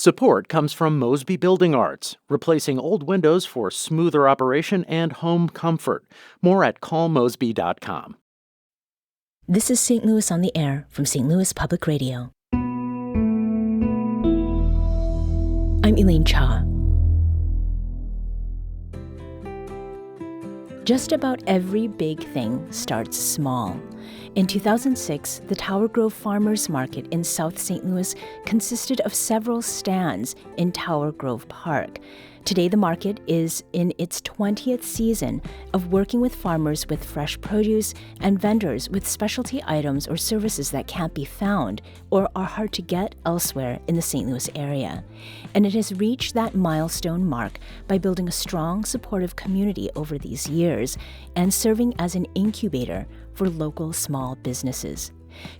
Support comes from Mosby Building Arts, replacing old windows for smoother operation and home comfort. More at callmosby.com. This is St. Louis on the Air from St. Louis Public Radio. I'm Elaine Cha. Just about every big thing starts small. In 2006, the Tower Grove Farmers Market in South St. Louis consisted of several stands in Tower Grove Park. Today, the market is in its 20th season of working with farmers with fresh produce and vendors with specialty items or services that can't be found or are hard to get elsewhere in the St. Louis area. And it has reached that milestone mark by building a strong, supportive community over these years and serving as an incubator for local small businesses.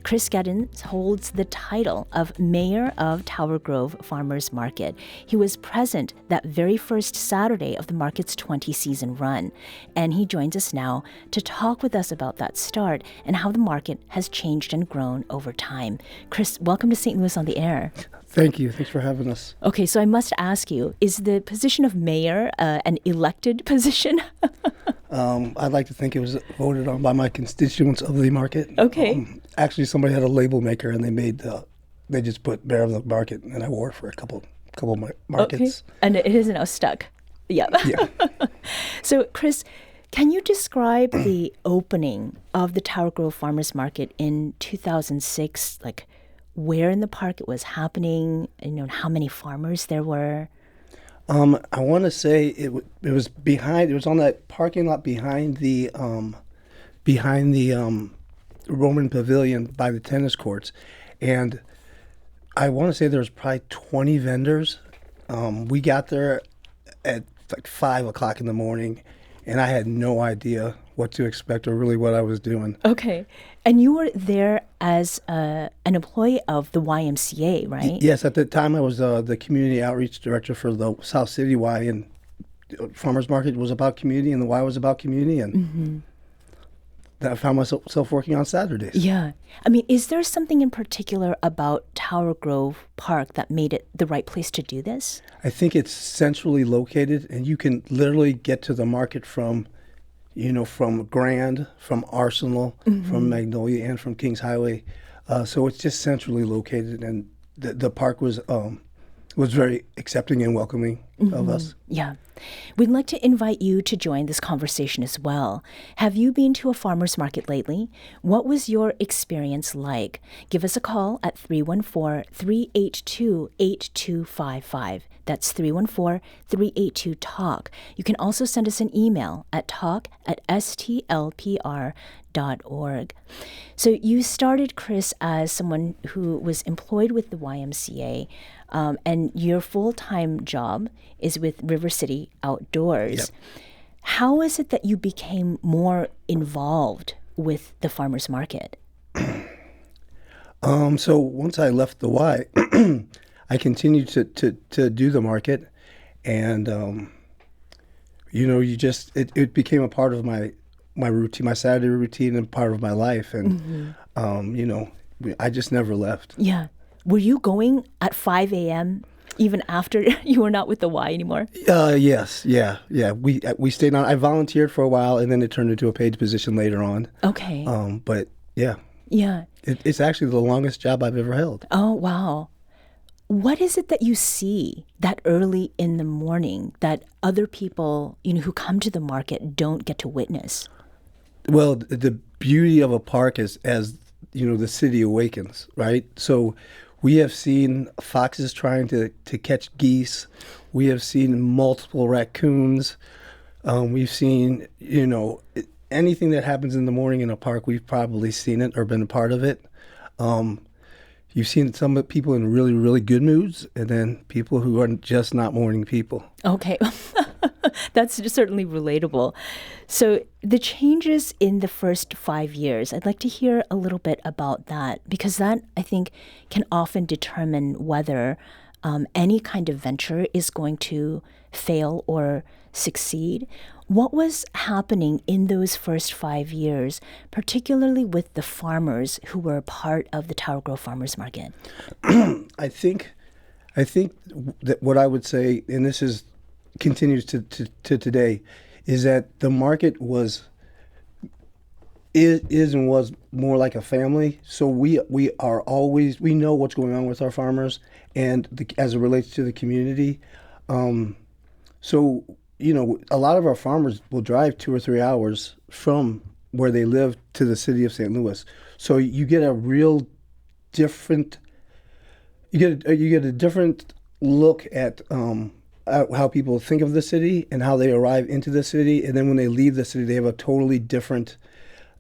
Chris Geden holds the title of Mayor of Tower Grove Farmers Market. He was present that very first Saturday of the market's 20-season run, and he joins us now to talk with us about that start and how the market has changed and grown over time. Chris, welcome to St. Louis on the Air. Thank you. Thanks for having us. Okay, so I must ask you, is the position of mayor an elected position? I'd like to think it was voted on by my constituents of the market. Okay. Actually, somebody had a label maker, and they just put Mayor of the Market, and I wore it for a couple markets. Okay. And it is now stuck. Yeah. Yeah. So, Chris, can you describe the opening of the Tower Grove Farmers Market in 2006? Like, where in the park it was happening, how many farmers there were? I want to say it was on that parking lot behind the Roman Pavilion by the tennis courts, and I want to say there was probably 20 vendors. We got there at like 5 o'clock in the morning, and I had no idea what to expect or really what I was doing. Okay. And you were there as an employee of the YMCA, right? Yes, at the time I was the community outreach director for the South City Y, and Farmers Market was about community and the Y was about community, and I found myself working on Saturdays. Yeah. I mean, is there something in particular about Tower Grove Park that made it the right place to do this? I think it's centrally located, and you can literally get to the market from Grand, from Arsenal, from Magnolia, and from Kings Highway. So it's just centrally located, and the park was very accepting and welcoming of us. Yeah. We'd like to invite you to join this conversation as well. Have you been to a farmer's market lately? What was your experience like? Give us a call at 314-382-8255. That's 314-382-TALK. You can also send us an email at talk@stlpr.org. So you started, Chris, as someone who was employed with the YMCA, and your full-time job is with River City Outdoors. Yep. How is it that you became more involved with the farmers market? So once I left the Y, I continued to do the market, and it became a part of my routine, my Saturday routine, and part of my life, and I just never left. Yeah. Were you going at 5 a.m. even after you were not with the Y anymore? Yes, yeah. We stayed on. I volunteered for a while, and then it turned into a paid position later on. Okay. But yeah. Yeah. It's actually the longest job I've ever held. Oh, wow. What is it that you see that early in the morning that other people, who come to the market don't get to witness? Well, the beauty of a park is as the city awakens, right? So we have seen foxes trying to catch geese. We have seen multiple raccoons. We've seen, anything that happens in the morning in a park, we've probably seen it or been a part of it. You've seen some people in really, really good moods, and then people who are just not morning people. Okay. That's certainly relatable. So the changes in the first 5 years, I'd like to hear a little bit about that, because that, I think, can often determine whether any kind of venture is going to fail or succeed. What was happening in those first 5 years, particularly with the farmers who were part of the Tower Grove Farmers Market? I think I think that what I would say, and this is continues to today, is that the market is and was more like a family. So we are always, we know what's going on with our farmers and as it relates to the community. So, a lot of our farmers will drive 2 or 3 hours from where they live to the city of St. Louis. So you get a real different, you get a different look at how people think of the city and how they arrive into the city. And then when they leave the city, they have a totally different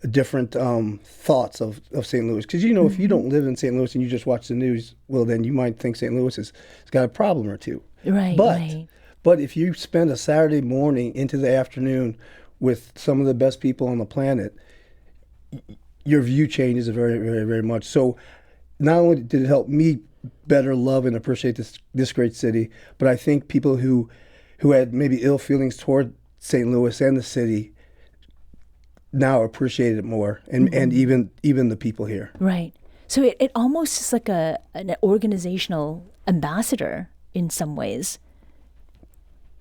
thoughts of St. Louis. Because, if you don't live in St. Louis and you just watch the news, well, then you might think St. Louis has got a problem or two. Right, right. But if you spend a Saturday morning into the afternoon with some of the best people on the planet, your view changes very, very, very much. So not only did it help me better love and appreciate this great city, but I think people who had maybe ill feelings toward St. Louis and the city now appreciate it more, and even the people here. Right. So it almost is like an organizational ambassador in some ways.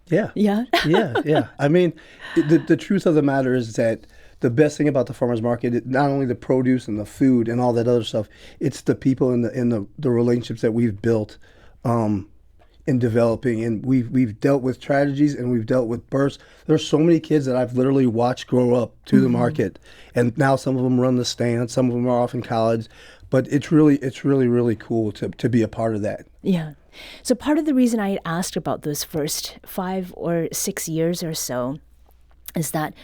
Yeah. Yeah. Yeah. I mean, the truth of the matter is that the best thing about the farmers market is not only the produce and the food and all that other stuff, it's the people and the relationships that we've built in developing. And we've dealt with tragedies and we've dealt with births. There's so many kids that I've literally watched grow up to the market, and now some of them run the stand, some of them are off in college. But it's really cool to be a part of that. Yeah. So part of the reason I had asked about those first 5 or 6 years or so is that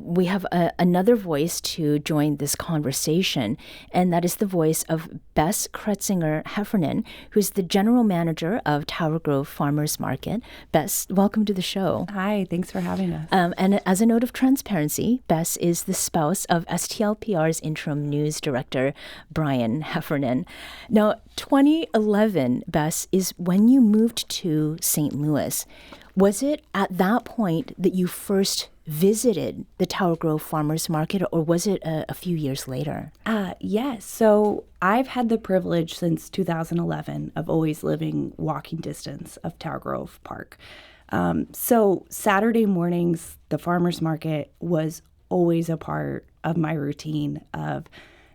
we have another voice to join this conversation, and that is the voice of Bess Kretsinger Heffernan, who's the general manager of Tower Grove Farmers Market. Bess, welcome to the show. Hi, thanks for having us. And as a note of transparency, Bess is the spouse of STLPR's interim news director, Brian Heffernan. Now, 2011, Bess, is when you moved to St. Louis. Was it at that point that you first visited the Tower Grove Farmers Market, or was it a few years later? Yes. So I've had the privilege since 2011 of always living walking distance of Tower Grove Park. So Saturday mornings, the farmers market was always a part of my routine of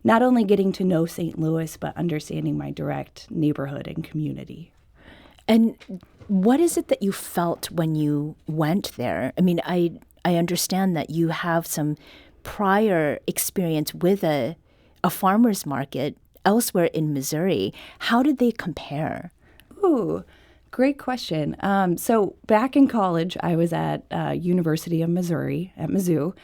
not only getting to know St. Louis, but understanding my direct neighborhood and community. And what is it that you felt when you went there? I mean, I understand that you have some prior experience with a farmer's market elsewhere in Missouri. How did they compare? Ooh, great question. So back in college, I was at University of Missouri at Mizzou,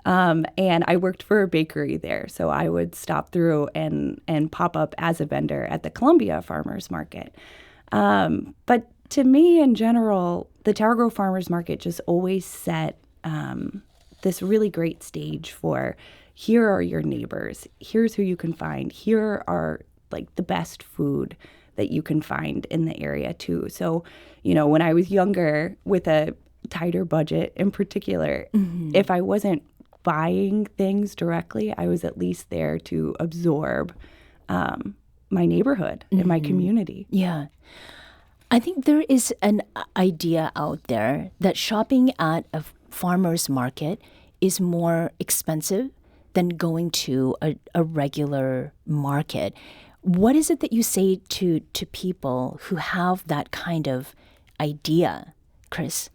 and I worked for a bakery there. So I would stop through and pop up as a vendor at the Columbia Farmers Market. But to me, in general, the Tower Grove Farmers Market just always set this really great stage for, here are your neighbors, here's who you can find, here are like the best food that you can find in the area too. So, when I was younger with a tighter budget in particular, if I wasn't buying things directly, I was at least there to absorb my neighborhood and my community. Yeah. I think there is an idea out there that shopping at a farmer's market is more expensive than going to a regular market. What is it that you say to people who have that kind of idea, Chris?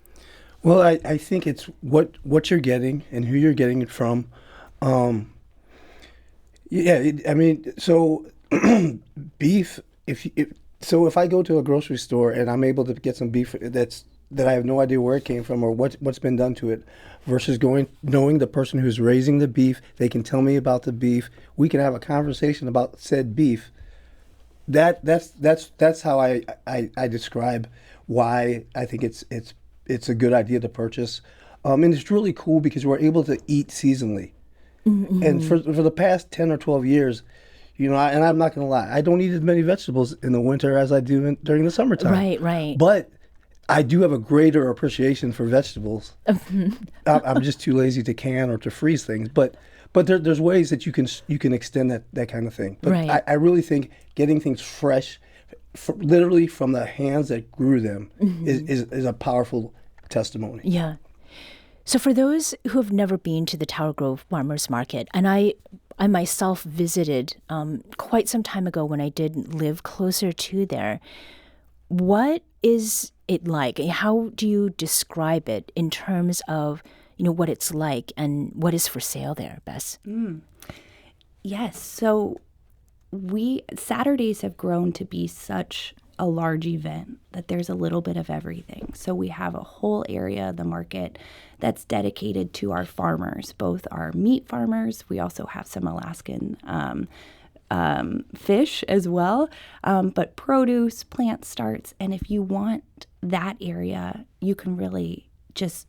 Well, I think it's what you're getting and who you're getting it from. So beef, if I go to a grocery store and I'm able to get some beef that I have no idea where it came from or what's been done to it, versus knowing the person who's raising the beef, they can tell me about the beef. We can have a conversation about said beef. That's how I describe why I think it's a good idea to purchase, and it's really cool because we're able to eat seasonally. And for the past 10 or 12 years, and I'm not going to lie, I don't eat as many vegetables in the winter as I do during the summertime. Right. But I do have a greater appreciation for vegetables. I'm just too lazy to can or to freeze things. But there's ways that you can extend that kind of thing. But right. I really think getting things fresh literally from the hands that grew them is a powerful testimony. Yeah. So for those who have never been to the Tower Grove Farmers Market, and I myself visited quite some time ago when I did live closer to there, what is it like? How do you describe it in terms of, what it's like and what is for sale there, Bess? Yes. So Saturdays have grown to be such a large event that there's a little bit of everything. So we have a whole area of the market that's dedicated to our farmers, both our meat farmers. We also have some Alaskan fish as well, but produce, plant starts. And if you want that area, you can really just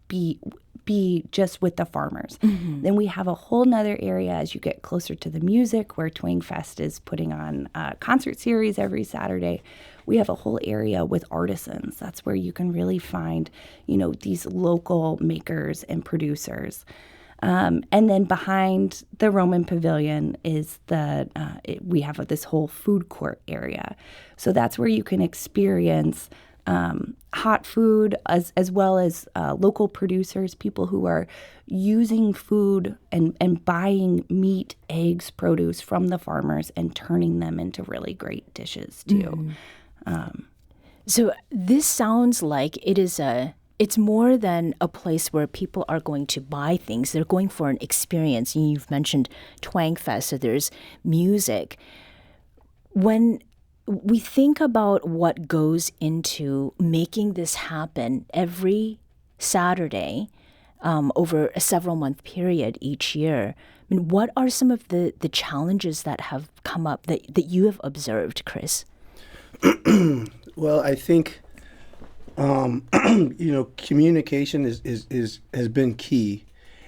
be just with the farmers. Then we have a whole nother area as you get closer to the music, where Twang Fest is putting on a concert series every Saturday. We have a whole area with artisans. That's where you can really find, these local makers and producers. And then behind the Roman Pavilion is we have this whole food court area. So that's where you can experience hot food as well as local producers, people who are using food and buying meat, eggs, produce from the farmers and turning them into really great dishes too. So this sounds like it's more than a place where people are going to buy things. They're going for an experience. You've mentioned Twang Fest, so there's music. When we think about what goes into making this happen every Saturday over a several-month period each year, what are some of the challenges that have come up that you have observed, Chris? Well, I think communication has been key,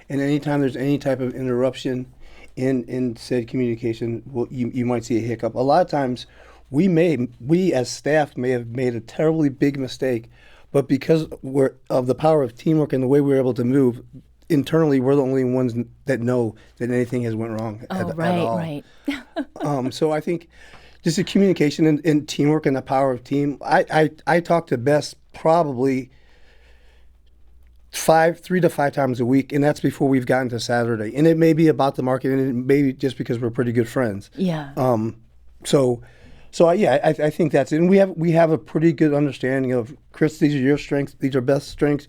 and anytime there's any type of interruption in said communication, you might see a hiccup. A lot of times, we as staff may have made a terribly big mistake, but because of the power of teamwork and the way we're able to move internally, we're the only ones that know that anything has went wrong at all. Right. So I think just the communication and teamwork and the power of team. I talk to Bess probably 3 to 5 times a week, and that's before we've gotten to Saturday. And it may be about the market, and it may be just because we're pretty good friends. Yeah. I think that's it. And we have a pretty good understanding of, Chris, these are your strengths, these are Beth's strengths,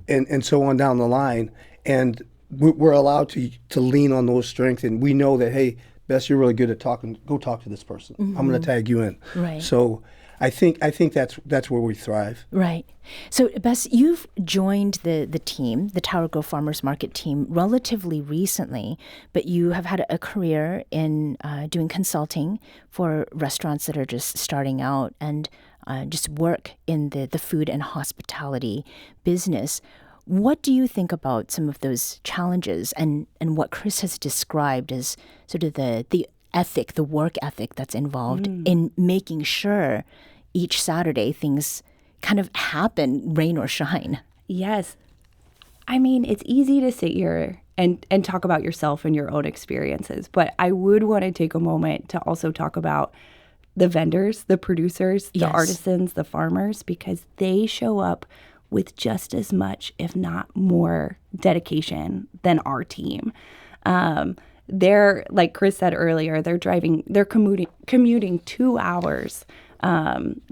and so on down the line. And we're allowed to lean on those strengths, and we know that, hey, Bess, you're really good at talking. Go talk to this person. I'm going to tag you in. Right. So I think that's where we thrive. Right. So, Bess, you've joined the team, the Tower Grove Farmers Market team, relatively recently, but you have had a career in doing consulting for restaurants that are just starting out and just work in the food and hospitality business. What do you think about some of those challenges and what Chris has described as sort of the ethic, the work ethic that's involved in making sure each Saturday things kind of happen, rain or shine? Yes. I mean, it's easy to sit here and talk about yourself and your own experiences, but I would want to take a moment to also talk about the vendors, the producers, the artisans, the farmers, because they show up with just as much, if not more, dedication than our team. They're, like Chris said earlier, they're commuting 2 hours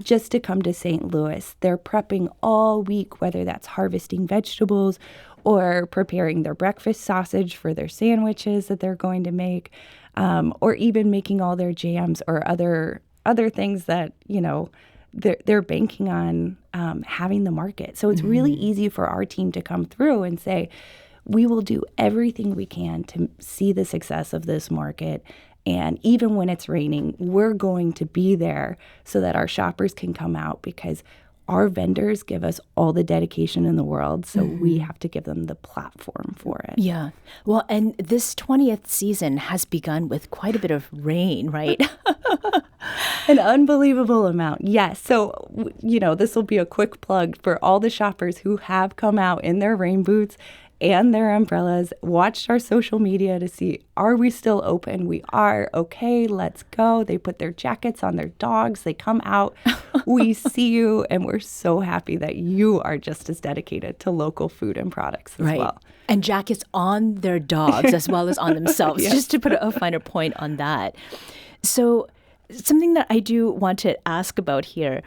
just to come to St. Louis. They're prepping all week, whether that's harvesting vegetables or preparing their breakfast sausage for their sandwiches that they're going to make, or even making all their jams or other things that, they're banking on having the market. So it's really easy for our team to come through and say, we will do everything we can to see the success of this market. And even when it's raining, we're going to be there so that our shoppers can come out, because our vendors give us all the dedication in the world. So we have to give them the platform for it. Yeah. Well, and this 20th season has begun with quite a bit of rain, right? An unbelievable amount. Yes. So, this will be a quick plug for all the shoppers who have come out in their rain boots and their umbrellas, watched our social media to see, are we still open? We are. Okay, let's go. They put their jackets on their dogs. They come out. We see you, and we're so happy that you are just as dedicated to local food and products as well. And jackets on their dogs as well as on themselves, Yes. just to put a finer point on that. So something that I do want to ask about here,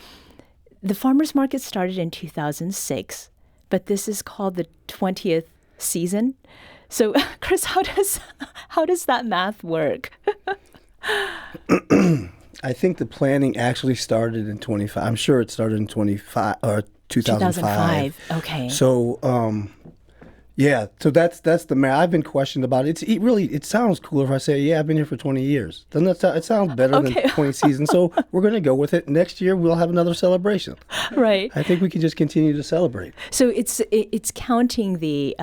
the farmers market started in 2006, but this is called the 20th season. So Chris, how does that math work? I think the planning actually started in 25. I'm sure it started in 25 or 2005. Okay. So, yeah. So that's the math. I've been questioned about it. It sounds cooler if I say, yeah, I've been here for 20 years. Doesn't that sound, it sounds better than 20 seasons. So we're going to go with it. Next year we'll have another celebration. Right. I think we can just continue to celebrate. So it's counting the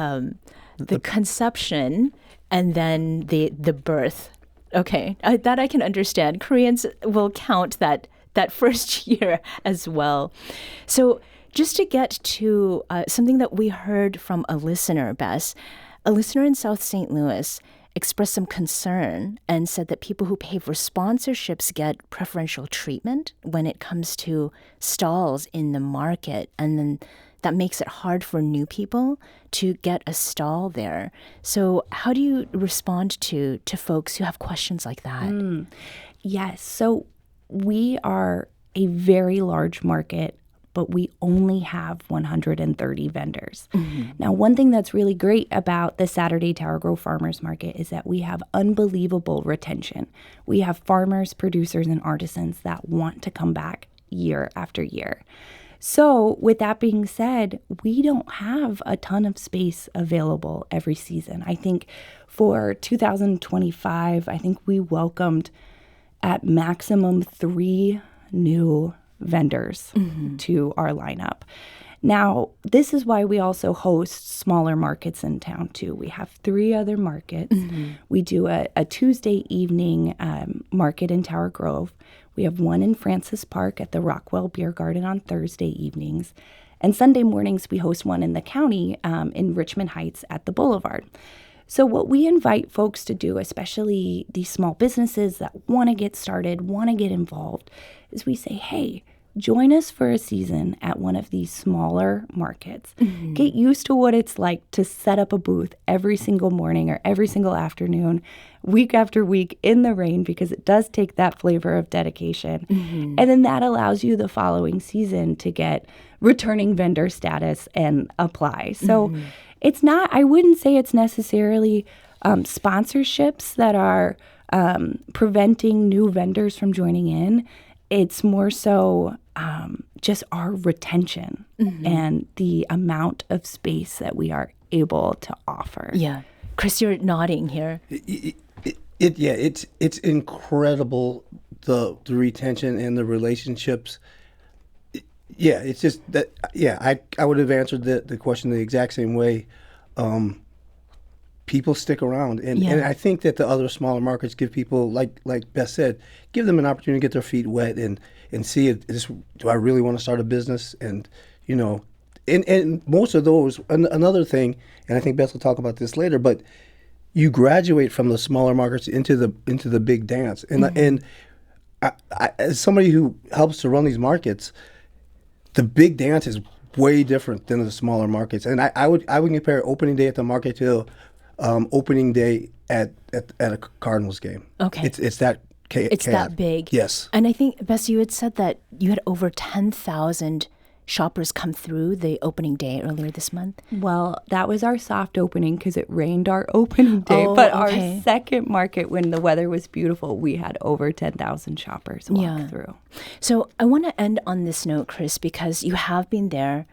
conception and then the birth. Okay, that I can understand. Koreans will count that first year as well. So just to get to something that we heard from a listener, Bess, a listener in South St. Louis expressed some concern and said that people who pay for sponsorships get preferential treatment when it comes to stalls in the market, and then that makes it hard for new people to get a stall there. So how do you respond to folks who have questions like that? Yes. So we are a very large market, but we only have 130 vendors. Now, one thing that's really great about the Saturday Tower Grove Farmers Market is that we have unbelievable retention. We have farmers, producers, and artisans that want to come back year after year. So with that being said, we don't have a ton of space available every season. I think for 2025, I think we welcomed at maximum 3 new vendors to our lineup. Now, this is why we also host smaller markets in town too. We have 3 other markets. We do a Tuesday evening market in Tower Grove. We have one in Francis Park at the Rockwell Beer Garden on Thursday evenings. And Sunday mornings, we host one in the county in Richmond Heights at the Boulevard. So what we invite folks to do, especially these small businesses that want to get started, want to get involved, is we say, hey, join us for a season at one of these smaller markets. Get used to what it's like to set up a booth every single morning or every single afternoon, week after week in the rain, because it does take that flavor of dedication. And then that allows you the following season to get returning vendor status and apply. So it's not, I wouldn't say it's necessarily sponsorships that are preventing new vendors from joining in. It's more so just our retention and the amount of space that we are able to offer. Yeah. Chris, you're nodding here. It's incredible, the retention and the relationships. It's just that. I would have answered the question the exact same way. People stick around, and I think that the other smaller markets give people, like Bess said, give them an opportunity to get their feet wet and see if do I really want to start a business, and and most of those. Another thing, and I think Bess will talk about this later, but you graduate from the smaller markets into the big dance, and I, as somebody who helps to run these markets, the big dance is way different than the smaller markets, and I would compare opening day at the market to opening day at a Cardinals game. Okay. It's that It's that big. Yes. And I think, Bess, you had said that you had over 10,000 shoppers come through the opening day earlier this month. Well, that was our soft opening because it rained our opening day. But our second market, when the weather was beautiful, we had over 10,000 shoppers walk through. So I want to end on this note, Chris, because you have been there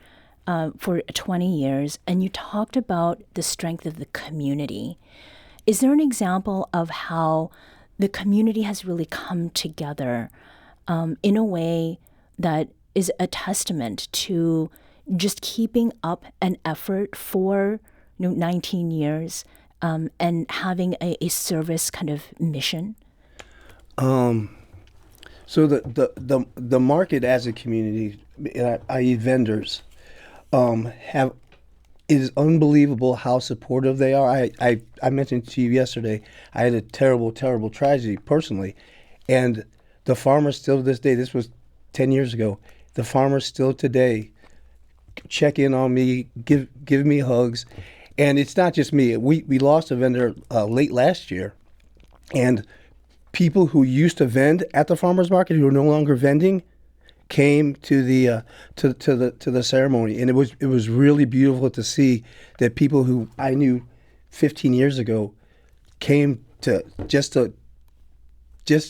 for 20 years, and you talked about the strength of the community. Is there an example of how the community has really come together in a way that is a testament to just keeping up an effort for 19 years and having a service kind of mission? So the market as a community, i.e. vendors, have it is unbelievable how supportive they are. I mentioned to you yesterday, I had a terrible, terrible tragedy personally. And the farmers still to this day, this was 10 years ago, the farmers still today check in on me, give me hugs. And it's not just me. We lost a vendor late last year. And people who used to vend at the farmers market who are no longer vending came to the to the ceremony, and it was really beautiful to see that people who I knew 15 years ago came to just to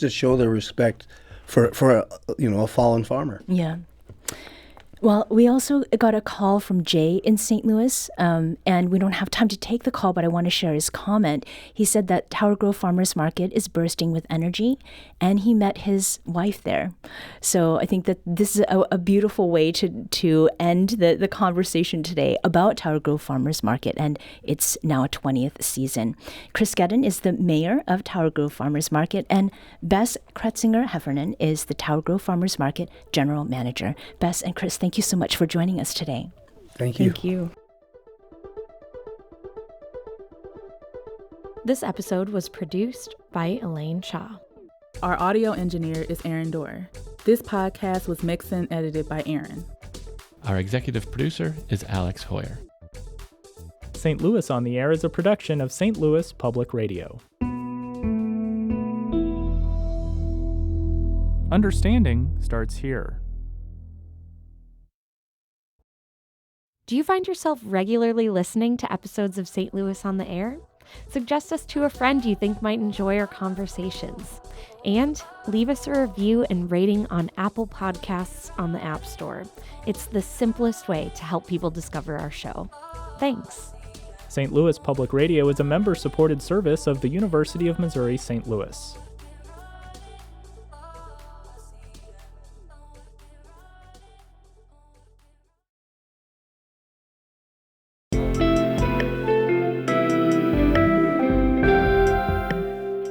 show their respect for a fallen farmer. Yeah. Well, we also got a call from Jay in St. Louis, and we don't have time to take the call, but I want to share his comment. He said that Tower Grove Farmers Market is bursting with energy, and he met his wife there. So I think that this is a beautiful way to end the conversation today about Tower Grove Farmers Market, and it's now a 20th season. Chris Geden is the mayor of Tower Grove Farmers Market, and Bess Kretsinger Heffernan is the Tower Grove Farmers Market general manager. Bess and Chris, thank you so much for joining us today. Thank you. Thank you. This episode was produced by Elaine Shaw. Our audio engineer is Aaron Dorr. This podcast was mixed and edited by Aaron. Our executive producer is Alex Hoyer. St. Louis on the Air is a production of St. Louis Public Radio. Understanding starts here. Do you find yourself regularly listening to episodes of St. Louis on the Air? Suggest us to a friend you think might enjoy our conversations. And leave us a review and rating on Apple Podcasts on the App Store. It's the simplest way to help people discover our show. Thanks. St. Louis Public Radio is a member-supported service of the University of Missouri St. Louis.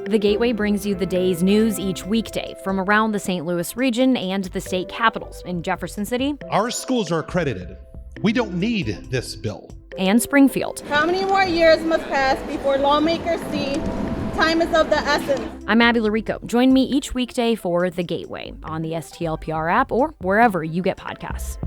The Gateway brings you the day's news each weekday from around the St. Louis region and the state capitals in Jefferson City. Our schools are accredited. We don't need this bill. And Springfield. How many more years must pass before lawmakers see time is of the essence? I'm Abby Larico. Join me each weekday for The Gateway on the STLPR app or wherever you get podcasts.